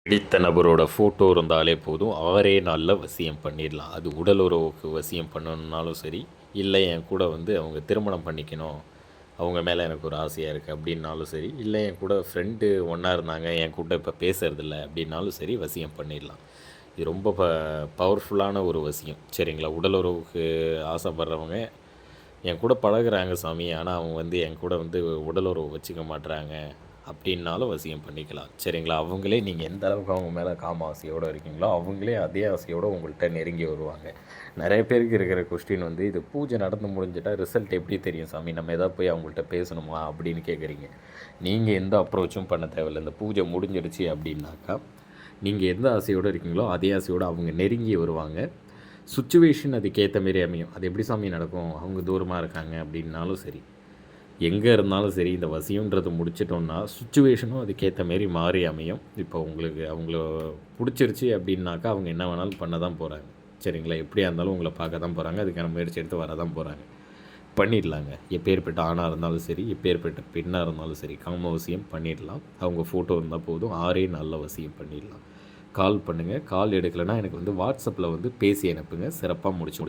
பிடித்த நபரோட ஃபோட்டோ இருந்தாலே போதும் 6 நாளில் வசியம் பண்ணிடலாம். அது உடல் உறவுக்கு வசியம் பண்ணணுன்னாலும் சரி, இல்லை என் கூட வந்து அவங்க திருமணம் பண்ணிக்கணும், அவங்க மேலே எனக்கு ஒரு ஆசையாக இருக்குது அப்படின்னாலும் சரி, இல்லை என் கூட ஃப்ரெண்டு ஒன்றா இருந்தாங்க என் கூட இப்போ பேசுறதில்ல அப்படின்னாலும் சரி வசியம் பண்ணிடலாம். இது ரொம்ப பவர்ஃபுல்லான ஒரு வசியம் சரிங்களா. உடல் உறவுக்கு ஆசைப்படுறவங்க என் கூட பழகுறாங்க சாமி, ஆனால் அவங்க வந்து என் கூட வந்து உடல் உறவு வச்சுக்க மாட்றாங்க அப்படின்னாலும் வசியம் பண்ணிக்கலாம் சரிங்களா. அவங்களே நீங்கள் எந்த அளவுக்கு அவங்க மேலே காம ஆசையோடு இருக்கீங்களோ அவங்களே அதே ஆசையோடு உங்கள்கிட்ட நெருங்கி வருவாங்க. நிறைய பேருக்கு இருக்கிற கொஸ்டின் வந்து இது பூஜை நடந்து முடிஞ்சிட்டா ரிசல்ட் எப்படி தெரியும் சாமி, நம்ம எதாவது போய் அவங்கள்ட்ட பேசணுமா அப்படின்னு கேட்குறீங்க. நீங்கள் எந்த அப்ரோச்சும் பண்ண தேவையில்லை. இந்த பூஜை முடிஞ்சிடுச்சு அப்படின்னாக்கா நீங்கள் எந்த ஆசையோடு இருக்கீங்களோ அதே ஆசையோடு அவங்க நெருங்கி வருவாங்க. சுச்சுவேஷன் அதுக்கேற்ற மாரி அமையும். அது எப்படி சாமி நடக்கும், அவங்க தூரமாக இருக்காங்க அப்படின்னாலும் சரி, எங்கே இருந்தாலும் சரி, இந்த வசியம்ன்றது முடிச்சிட்டோம்னா சுச்சுவேஷனும் அதுக்கேற்ற மாரி மாறி அமையும். இப்போ உங்களுக்கு அவங்கள பிடிச்சிருச்சு அப்படின்னாக்கா அவங்க என்ன வேணாலும் பண்ண தான் போகிறாங்க சரிங்களா. எப்படியா இருந்தாலும் உங்களை பார்க்க தான் போகிறாங்க, அதுக்கான முயற்சி எடுத்து வர தான் போகிறாங்க. பண்ணிடலாங்க. எப்பேற்பட்ட ஆணாக இருந்தாலும் சரி, எப்பேற்பட்ட பெண்ணாக இருந்தாலும் சரி, காம வசியம் பண்ணிடலாம். அவங்க ஃபோட்டோ இருந்தால் போதும் 6 நாளில் வசியம் பண்ணிடலாம். கால் பண்ணுங்கள். கால் எடுக்கலைன்னா எனக்கு வந்து வாட்ஸ்அப்பில் வந்து பேசி அனுப்புங்க, சிறப்பாக முடிச்சு